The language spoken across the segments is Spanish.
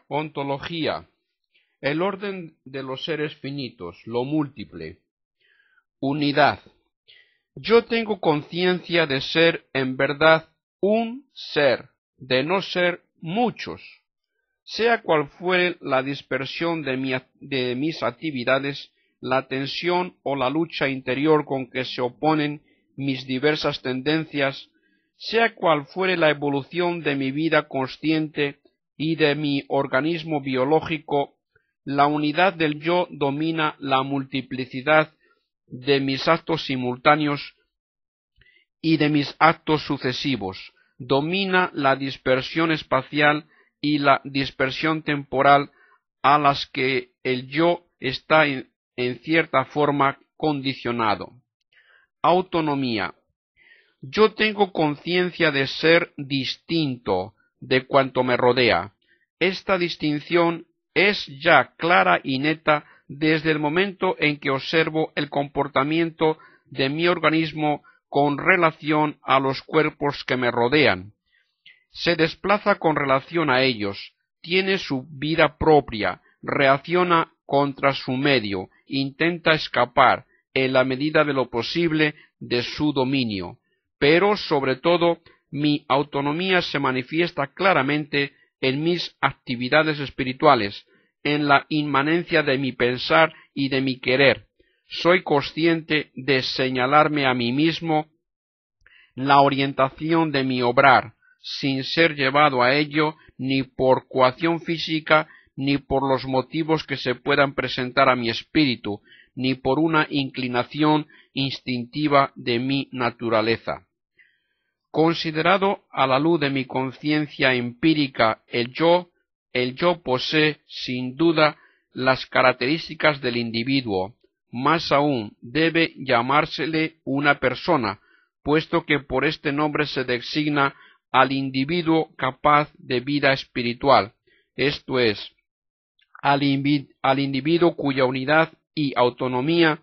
Ontología. El orden de los seres finitos, lo múltiple. Unidad. Yo tengo conciencia de ser en verdad un ser, de no ser muchos. Sea cual fuere la dispersión de mis actividades, la tensión o la lucha interior con que se oponen mis diversas tendencias, sea cual fuere la evolución de mi vida consciente y de mi organismo biológico, la unidad del yo domina la multiplicidad de mis actos simultáneos y de mis actos sucesivos, domina la dispersión espacial y la dispersión temporal a las que el yo está en cierta forma condicionado. Autonomía. Yo tengo conciencia de ser distinto de cuanto me rodea. Esta distinción es ya clara y neta desde el momento en que observo el comportamiento de mi organismo con relación a los cuerpos que me rodean. Se desplaza con relación a ellos, tiene su vida propia, reacciona contra su medio, intenta escapar, en la medida de lo posible, de su dominio. Pero, sobre todo, mi autonomía se manifiesta claramente en mis actividades espirituales, en la inmanencia de mi pensar y de mi querer. Soy consciente de señalarme a mí mismo la orientación de mi obrar, sin ser llevado a ello ni por coacción física, ni por los motivos que se puedan presentar a mi espíritu, ni por una inclinación instintiva de mi naturaleza. Considerado a la luz de mi conciencia empírica, el yo posee, sin duda, las características del individuo. Más aún, debe llamársele una persona, puesto que por este nombre se designa al individuo capaz de vida espiritual, esto es, al individuo cuya unidad y autonomía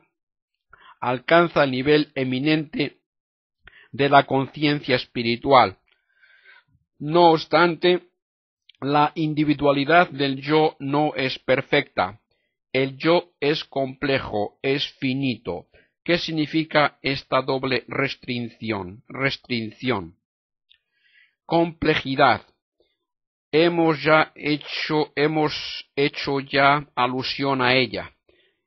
alcanza el nivel eminente de la conciencia espiritual. No obstante, la individualidad del yo no es perfecta. El yo es complejo, es finito. ¿Qué significa esta doble restricción? Complejidad. Hemos hecho ya alusión a ella.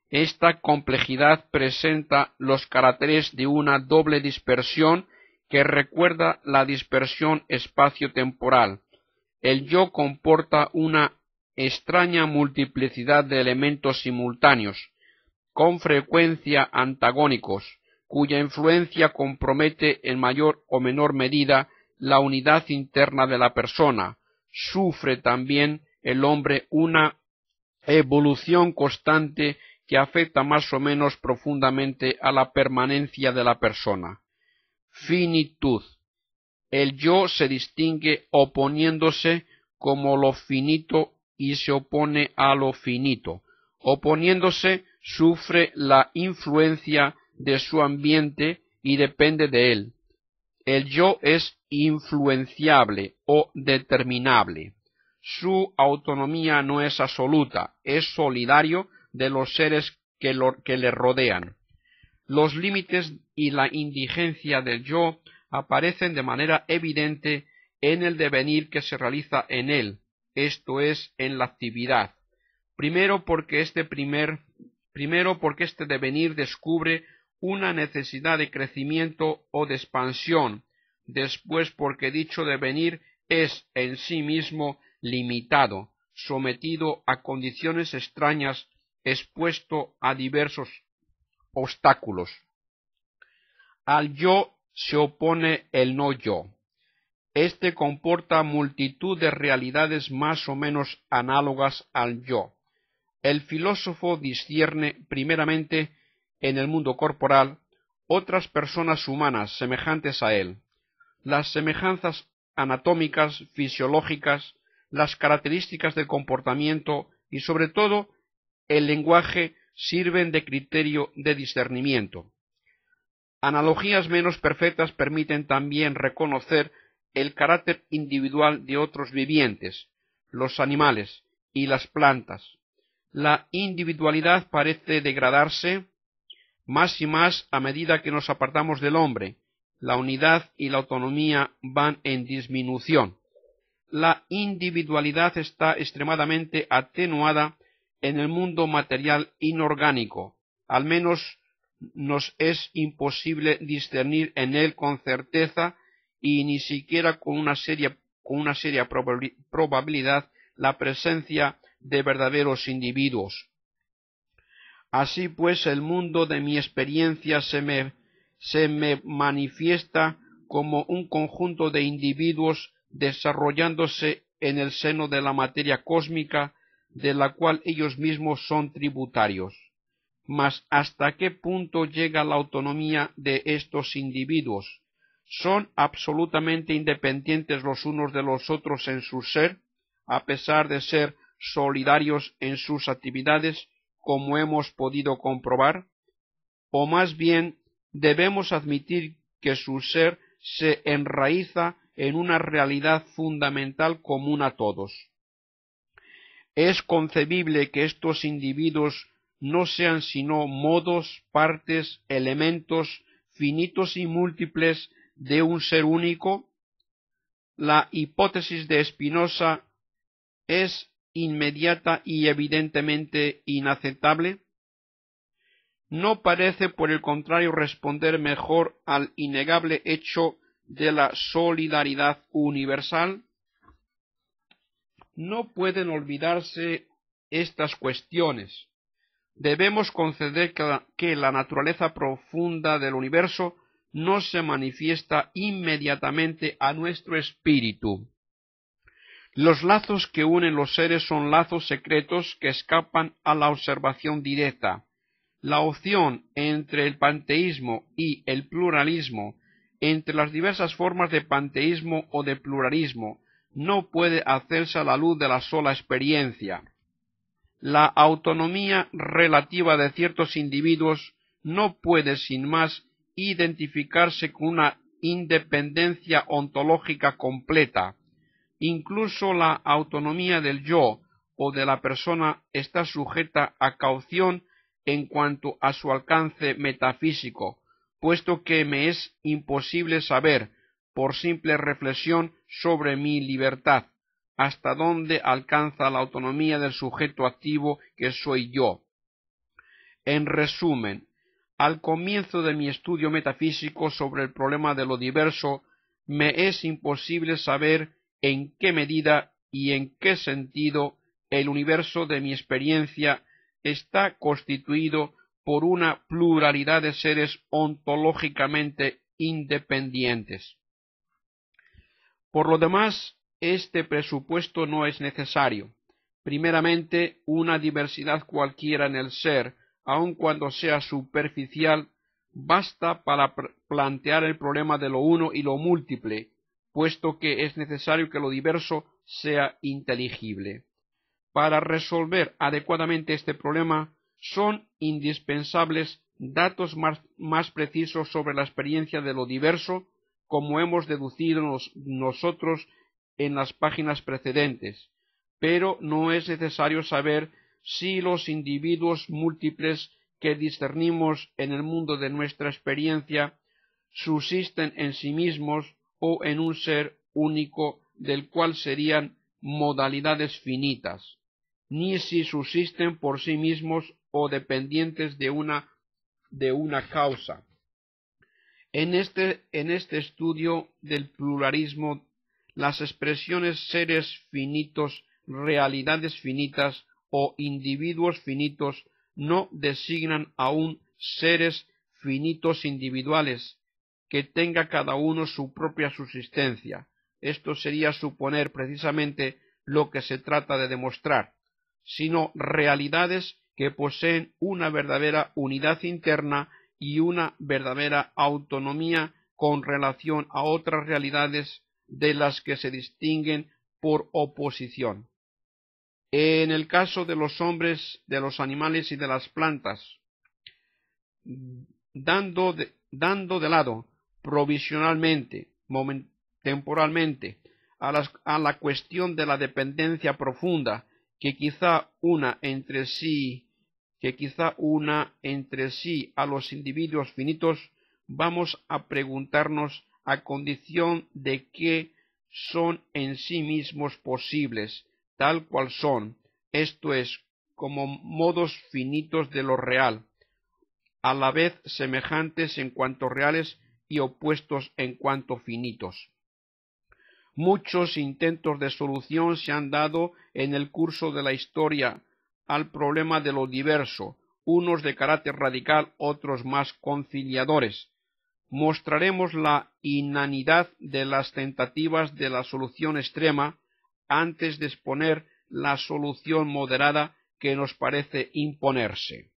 Esta complejidad presenta los caracteres de una doble dispersión que recuerda la dispersión espacio-temporal. El yo comporta una extraña multiplicidad de elementos simultáneos, con frecuencia antagónicos, cuya influencia compromete en mayor o menor medida la unidad interna de la persona. Sufre también el hombre una evolución constante que afecta más o menos profundamente a la permanencia de la persona. Finitud. El yo se distingue oponiéndose como lo finito y se opone a lo finito. Oponiéndose, sufre la influencia de su ambiente y depende de él. El yo es influenciable o determinable. Su autonomía no es absoluta, es solidario de los seres que le rodean. Los límites y la indigencia del yo aparecen de manera evidente en el devenir que se realiza en él, esto es, en la actividad. Primero porque este devenir descubre una necesidad de crecimiento o de expansión, después porque dicho devenir es en sí mismo limitado, sometido a condiciones extrañas, expuesto a diversos obstáculos. Al yo se opone el no yo. Este comporta multitud de realidades más o menos análogas al yo. El filósofo discierne primeramente en el mundo corporal otras personas humanas semejantes a él. Las semejanzas anatómicas, fisiológicas, las características del comportamiento y sobre todo el lenguaje sirven de criterio de discernimiento. Analogías menos perfectas permiten también reconocer el carácter individual de otros vivientes, los animales, y las plantas. La individualidad parece degradarse más y más a medida que nos apartamos del hombre. La unidad y la autonomía van en disminución. La individualidad está extremadamente atenuada en el mundo material inorgánico. Al menos nos es imposible discernir en él con certeza y ni siquiera con una seria probabilidad la presencia de verdaderos individuos. Así pues, el mundo de mi experiencia se me manifiesta como un conjunto de individuos desarrollándose en el seno de la materia cósmica de la cual ellos mismos son tributarios. Mas ¿hasta qué punto llega la autonomía de estos individuos? ¿Son absolutamente independientes los unos de los otros en su ser, a pesar de ser solidarios en sus actividades, como hemos podido comprobar? O más bien, debemos admitir que su ser se enraiza en una realidad fundamental común a todos. ¿Es concebible que estos individuos no sean sino modos, partes, elementos finitos y múltiples de un ser único? La hipótesis de Spinoza es inmediata y evidentemente inaceptable. ¿No parece, por el contrario, responder mejor al innegable hecho de la solidaridad universal? No pueden olvidarse estas cuestiones. Debemos conceder que la naturaleza profunda del universo no se manifiesta inmediatamente a nuestro espíritu. Los lazos que unen los seres son lazos secretos que escapan a la observación directa. La opción entre el panteísmo y el pluralismo, entre las diversas formas de panteísmo o de pluralismo, no puede hacerse a la luz de la sola experiencia. La autonomía relativa de ciertos individuos no puede sin más identificarse con una independencia ontológica completa. Incluso la autonomía del yo o de la persona está sujeta a caución en cuanto a su alcance metafísico, puesto que me es imposible saber, por simple reflexión sobre mi libertad, hasta dónde alcanza la autonomía del sujeto activo que soy yo. En resumen, al comienzo de mi estudio metafísico sobre el problema de lo diverso, me es imposible saber en qué medida y en qué sentido el universo de mi experiencia está constituido por una pluralidad de seres ontológicamente independientes. Por lo demás, este presupuesto no es necesario. Primeramente, una diversidad cualquiera en el ser, aun cuando sea superficial, basta para plantear el problema de lo uno y lo múltiple, puesto que es necesario que lo diverso sea inteligible. Para resolver adecuadamente este problema, son indispensables datos más precisos sobre la experiencia de lo diverso, como hemos deducido nosotros en las páginas precedentes, pero no es necesario saber si los individuos múltiples que discernimos en el mundo de nuestra experiencia subsisten en sí mismos o en un ser único del cual serían modalidades finitas, ni si subsisten por sí mismos o dependientes de una causa. En este estudio del pluralismo, las expresiones seres finitos, realidades finitas o individuos finitos no designan aún seres finitos individuales, que tenga cada uno su propia subsistencia. Esto sería suponer precisamente lo que se trata de demostrar, sino realidades que poseen una verdadera unidad interna y una verdadera autonomía con relación a otras realidades de las que se distinguen por oposición. En el caso de los hombres, de los animales y de las plantas, dando de lado provisionalmente, temporalmente, a la cuestión de la dependencia profunda que quizá una entre sí a los individuos finitos, vamos a preguntarnos a condición de que son en sí mismos posibles, tal cual son, esto es, como modos finitos de lo real, a la vez semejantes en cuanto reales y opuestos en cuanto finitos. Muchos intentos de solución se han dado en el curso de la historia al problema de lo diverso, unos de carácter radical, otros más conciliadores. Mostraremos la inanidad de las tentativas de la solución extrema antes de exponer la solución moderada que nos parece imponerse.